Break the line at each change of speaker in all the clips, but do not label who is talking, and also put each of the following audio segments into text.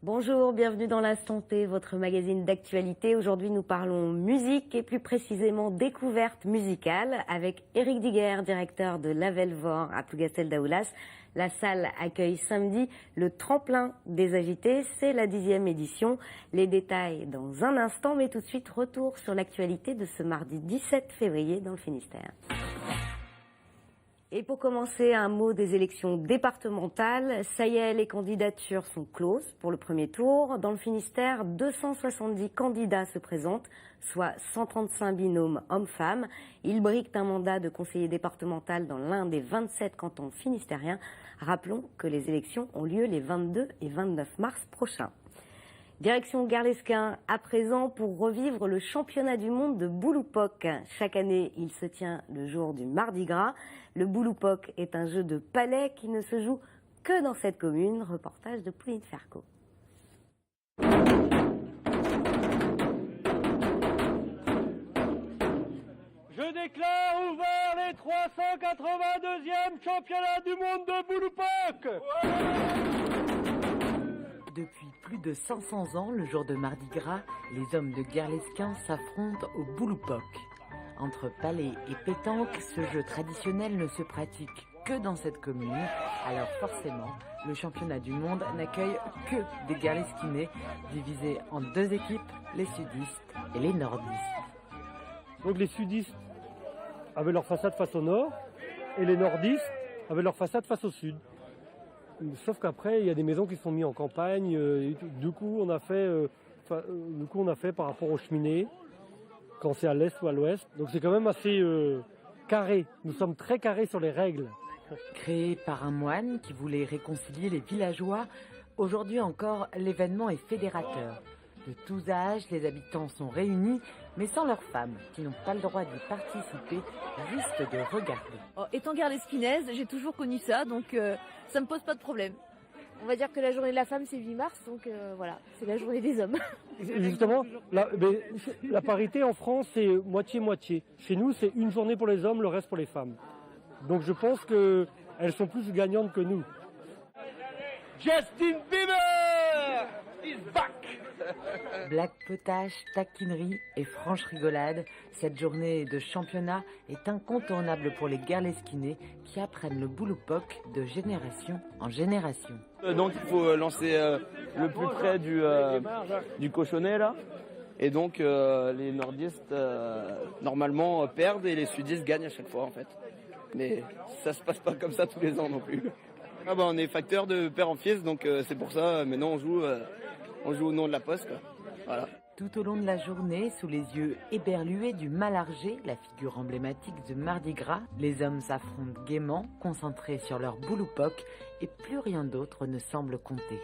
Bonjour, bienvenue dans l'Instant T, votre magazine d'actualité. Aujourd'hui, nous parlons musique et plus précisément découverte musicale avec Éric Diguer, directeur de Lavelvor à Plougastel d'Aoulas. La salle accueille samedi le tremplin des agités. C'est la 10e édition. Les détails dans un instant, mais tout de suite, retour sur l'actualité de ce mardi 17 février dans le Finistère. Et pour commencer, un mot des élections départementales. Ça y est, les candidatures sont closes pour le premier tour. Dans le Finistère, 270 candidats se présentent, soit 135 binômes hommes-femmes. Ils briquent un mandat de conseiller départemental dans l'un des 27 cantons finistériens. Rappelons que les élections ont lieu les 22 et 29 mars prochains. Direction Garlesquin à présent pour revivre le championnat du monde de Bouloupoque. Chaque année, il se tient le jour du Mardi Gras. Le Bouloupoque est un jeu de palais qui ne se joue que dans cette commune. Reportage de Pauline Ferco.
Je déclare ouvert les 382e championnats du monde de Bouloupoque.
Depuis plus de 500 ans, le jour de Mardi Gras, les hommes de Garlesquin s'affrontent au Bouloupoque. Entre palais et pétanque, ce jeu traditionnel ne se pratique que dans cette commune. Alors forcément, le championnat du monde n'accueille que des Garlesquinais, divisés en deux équipes, les sudistes et les nordistes.
Donc les sudistes avaient leur façade face au nord et les nordistes avaient leur façade face au sud. Sauf qu'après, il y a des maisons qui sont mises en campagne. Du coup, on a fait par rapport aux cheminées, quand c'est à l'est ou à l'ouest. Donc c'est quand même assez carré. Nous sommes très carrés sur les règles.
Créé par un moine qui voulait réconcilier les villageois, aujourd'hui encore, l'événement est fédérateur. De tous âges, les habitants sont réunis, mais sans leurs femmes, qui n'ont pas le droit d'y participer, juste de regarder.
Étant garlesquinaise, j'ai toujours connu ça, donc ça me pose pas de problème. On va dire que la journée de la femme, c'est le 8 mars, donc voilà, c'est la journée des hommes.
Justement, la parité en France, c'est moitié-moitié. Chez nous, c'est une journée pour les hommes, le reste pour les femmes. Donc je pense qu'elles sont plus gagnantes que nous. Justin Bieber is back!
Blague potage, taquinerie et franche rigolade, cette journée de championnat est incontournable pour les Garlesquinais qui apprennent le Bouloupoque de génération en génération.
Donc il faut lancer le plus près du cochonnet là. Et donc les nordistes normalement perdent et les sudistes gagnent à chaque fois en fait. Mais ça se passe pas comme ça tous les ans non plus. On est facteur de père en fils, donc c'est pour ça maintenant on joue au nom de la poste. Voilà.
Tout au long de la journée, sous les yeux éberlués du Malargé, la figure emblématique de Mardi Gras, les hommes s'affrontent gaiement, concentrés sur leur Bouloupoque, et plus rien d'autre ne semble compter.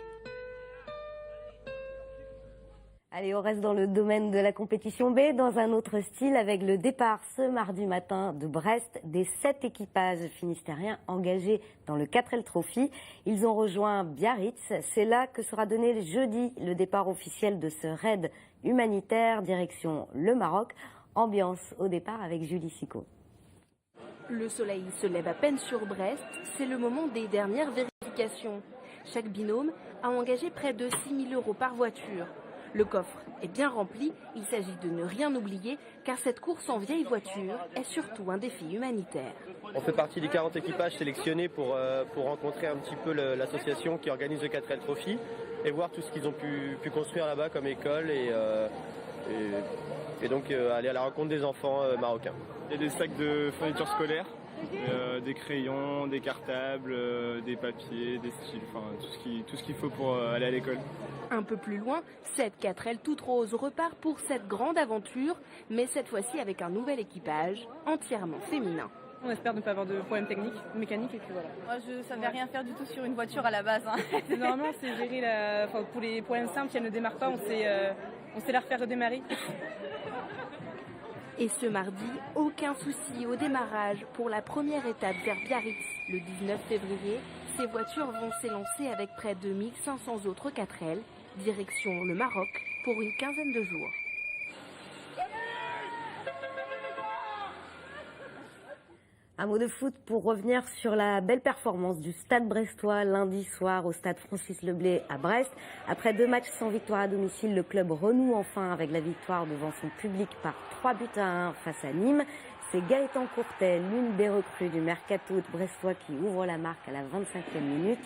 Allez, on reste dans le domaine de la compétition B, dans un autre style, avec le départ ce mardi matin de Brest des 7 équipages finistériens engagés dans le 4L Trophy. Ils ont rejoint Biarritz. C'est là que sera donné jeudi le départ officiel de ce raid humanitaire direction le Maroc. Ambiance au départ avec Julie Sicot.
Le soleil se lève à peine sur Brest, c'est le moment des dernières vérifications. Chaque binôme a engagé près de 6 000 € par voiture. Le coffre est bien rempli, il s'agit de ne rien oublier car cette course en vieille voiture est surtout un défi humanitaire.
On fait partie des 40 équipages sélectionnés pour rencontrer un petit peu l'association qui organise le 4L Trophy et voir tout ce qu'ils ont pu construire là-bas comme école et donc aller à la rencontre des enfants marocains.
Il y a des sacs de fournitures scolaires, des crayons, des cartables, des papiers, des styles, enfin tout ce qu'il faut pour aller à l'école.
Un peu plus loin, cette 4L toute rose repart pour cette grande aventure, mais cette fois-ci avec un nouvel équipage entièrement féminin.
On espère ne pas avoir de problème technique, mécanique et puis voilà.
Moi je savais rien faire du tout sur une voiture à la base.
Normalement c'est gérer pour les problèmes simples, si elle ne démarre pas, on sait la refaire redémarrer.
Et ce mardi, aucun souci au démarrage pour la première étape vers Biarritz. Le 19 février, ces voitures vont s'élancer avec près de 1500 autres 4L, direction le Maroc pour une quinzaine de jours.
Un mot de foot pour revenir sur la belle performance du Stade brestois lundi soir au Stade Francis Leblay à Brest. Après 2 matchs sans victoire à domicile, le club renoue enfin avec la victoire devant son public par 3-1 face à Nîmes. C'est Gaëtan Courtet, l'une des recrues du mercato brestois, qui ouvre la marque à la 25e minute.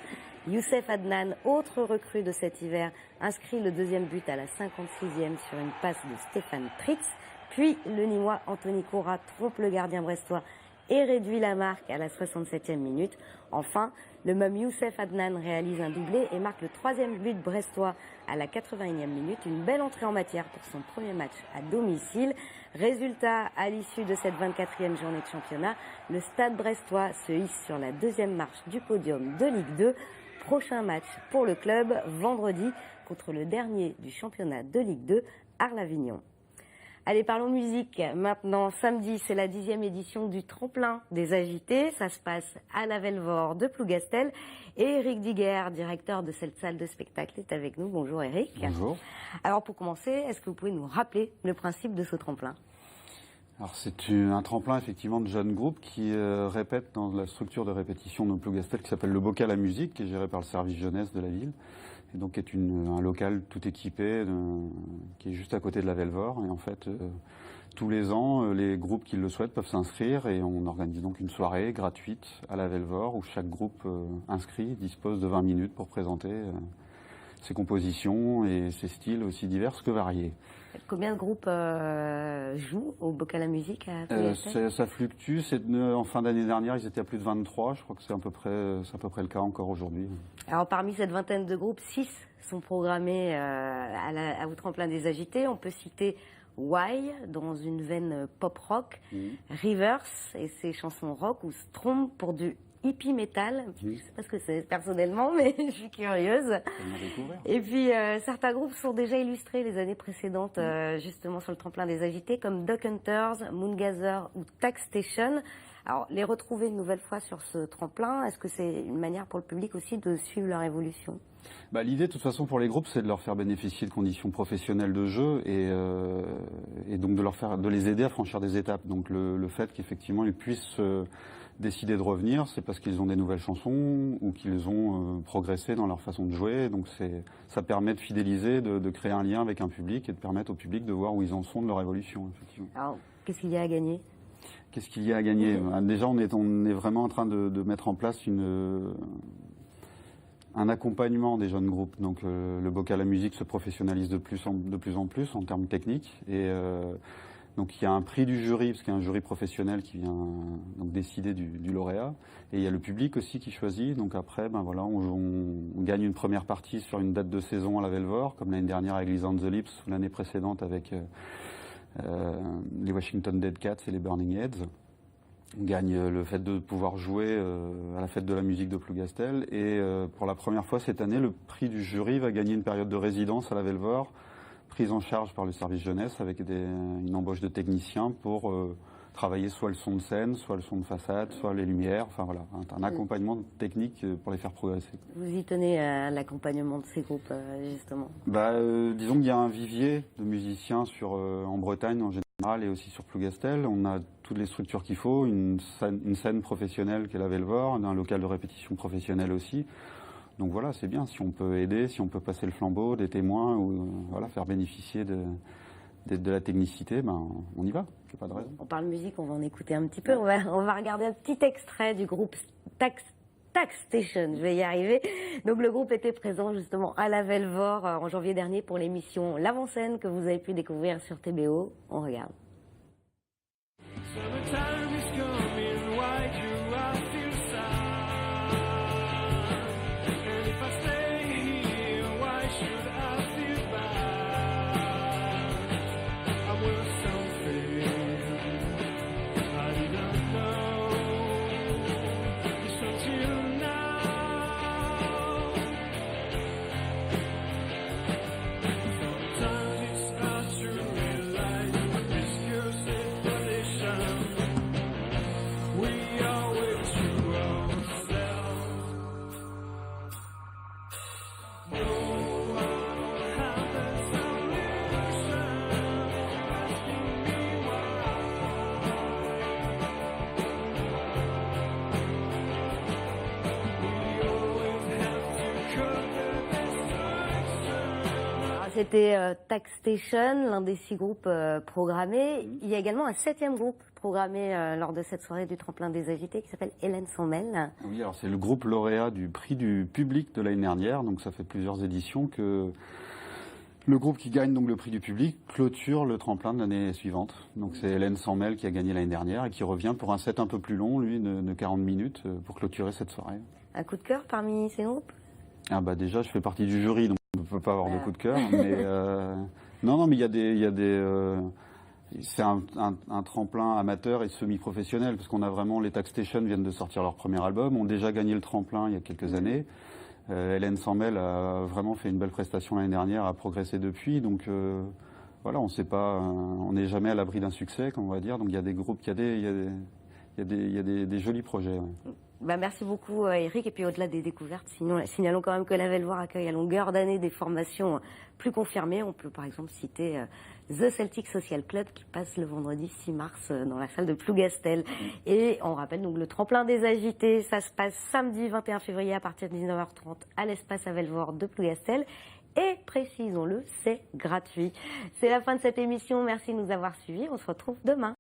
Youssef Adnan, autre recrue de cet hiver, inscrit le 2e but à la 56e sur une passe de Stéphane Tritz. Puis le Nîmois Anthony Cora trompe le gardien brestois et réduit la marque à la 67e minute. Enfin, le même Youssef Adnan réalise un doublé et marque le 3e but brestois à la 81e minute. Une belle entrée en matière pour son premier match à domicile. Résultat, à l'issue de cette 24e journée de championnat, le Stade brestois se hisse sur la 2e marche du podium de Ligue 2. Prochain match pour le club vendredi contre le dernier du championnat de Ligue 2, Arles-Avignon. Allez, parlons musique. Maintenant, samedi, c'est la 10e édition du Tremplin des Agités. Ça se passe à la Velvore de Plougastel. Et Eric Diguer, directeur de cette salle de spectacle, est avec nous. Bonjour Eric.
Bonjour.
Alors pour commencer, est-ce que vous pouvez nous rappeler le principe de ce tremplin ?
Alors c'est un tremplin effectivement de jeunes groupes qui répètent dans la structure de répétition de Plougastel qui s'appelle le Bocal à musique, qui est géré par le service jeunesse de la ville. Et donc est un local tout équipé qui est juste à côté de la Velvore. Et en fait, tous les ans, les groupes qui le souhaitent peuvent s'inscrire et on organise donc une soirée gratuite à la Velvore où chaque groupe inscrit dispose de 20 minutes pour présenter ses compositions et ses styles aussi divers que variés.
Combien de groupes jouent au Bocal à musique à Plougastel ?
Ça fluctue. En fin d'année dernière, ils étaient à plus de 23. Je crois que c'est à peu près le cas encore aujourd'hui.
Alors parmi cette vingtaine de groupes, 6 sont programmés au Tremplin des Agités. On peut citer Why, dans une veine pop-rock, Rivers et ses chansons rock, ou Strom pour du hippie metal. Je ne sais pas ce que c'est personnellement, mais je suis curieuse. Et puis certains groupes sont déjà illustrés les années précédentes, justement sur le Tremplin des Agités, comme Duck Hunters, Moongazer ou Tax Station. Alors les retrouver une nouvelle fois sur ce tremplin, est-ce que c'est une manière pour le public aussi de suivre leur évolution ?
L'idée, de toute façon, pour les groupes, c'est de leur faire bénéficier de conditions professionnelles de jeu et donc de les aider à franchir des étapes. Donc le fait qu'effectivement ils puissent décider de revenir, c'est parce qu'ils ont des nouvelles chansons ou qu'ils ont progressé dans leur façon de jouer. Donc ça permet de fidéliser, de créer un lien avec un public et de permettre au public de voir où ils en sont de leur évolution. Effectivement.
Alors, qu'est-ce qu'il y a à gagner ?
Qu'est-ce qu'il y a à gagner ? Déjà, on est vraiment en train de mettre en place un accompagnement des jeunes groupes. Donc le Bocal à musique se professionnalise de plus en plus en termes techniques. Et donc il y a un prix du jury, parce qu'il y a un jury professionnel qui vient donc décider du lauréat. Et il y a le public aussi qui choisit. Donc après, on gagne une première partie sur une date de saison à la Velvore, comme l'année dernière avec Lisa and the Lips, ou l'année précédente avec les Washington Dead Cats et les Burning Heads. On gagne le fait de pouvoir jouer à la fête de la musique de Plougastel. Et pour la première fois cette année, le prix du jury va gagner une période de résidence à la Velvore, prise en charge par le service jeunesse avec une embauche de techniciens pour travailler soit le son de scène, soit le son de façade, soit les lumières. Enfin voilà, un accompagnement technique pour les faire progresser.
Vous y tenez à l'accompagnement de ces groupes, justement ?
Disons qu'il y a un vivier de musiciens en Bretagne en général et aussi sur Plougastel. On a toutes les structures qu'il faut, une scène professionnelle qui est la Velvore, un local de répétition professionnel aussi. Donc voilà, c'est bien si on peut aider, si on peut passer le flambeau, des témoins, ou faire bénéficier de la technicité, on y va, il n'y a pas de raison.
On parle musique, on va en écouter un petit peu. On va regarder un petit extrait du groupe Tax Station, je vais y arriver. Donc le groupe était présent justement à la Velvore en janvier dernier pour l'émission L'Avant-Scène que vous avez pu découvrir sur TBO. On regarde. C'était Tax Station, l'un des 6 groupes programmés. Il y a également un 7e groupe programmé lors de cette soirée du tremplin des agités qui s'appelle Hélène sans mêle.
Oui, alors c'est le groupe lauréat du prix du public de l'année dernière, donc ça fait plusieurs éditions que le groupe qui gagne donc le prix du public clôture le tremplin de l'année suivante. Donc c'est Hélène sans mêle qui a gagné l'année dernière et qui revient pour un set un peu plus long, lui, de 40 minutes pour clôturer cette soirée.
Un coup de cœur parmi ces groupes?
Ah bah déjà, je fais partie du jury, donc on ne peut pas avoir de coup de cœur. Mais non, mais il y a des c'est un tremplin amateur et semi-professionnel, parce qu'on a vraiment, les Tax Station viennent de sortir leur premier album, ont déjà gagné le tremplin il y a quelques années. Hélène sans mêle a vraiment fait une belle prestation l'année dernière, a progressé depuis, donc voilà, on sait pas, on n'est jamais à l'abri d'un succès, comme on va dire. Donc il y a des groupes, il y a des jolis projets. Ouais.
Bah, merci beaucoup Eric. Et puis au-delà des découvertes, signalons quand même que la Velvoir accueille à longueur d'année des formations plus confirmées. On peut par exemple citer The Celtic Social Club qui passe le vendredi 6 mars dans la salle de Plougastel. Et on rappelle donc le tremplin des agités, ça se passe samedi 21 février à partir de 19h30 à l'espace à Velvoir de Plougastel. Et précisons-le, c'est gratuit. C'est la fin de cette émission. Merci de nous avoir suivis. On se retrouve demain.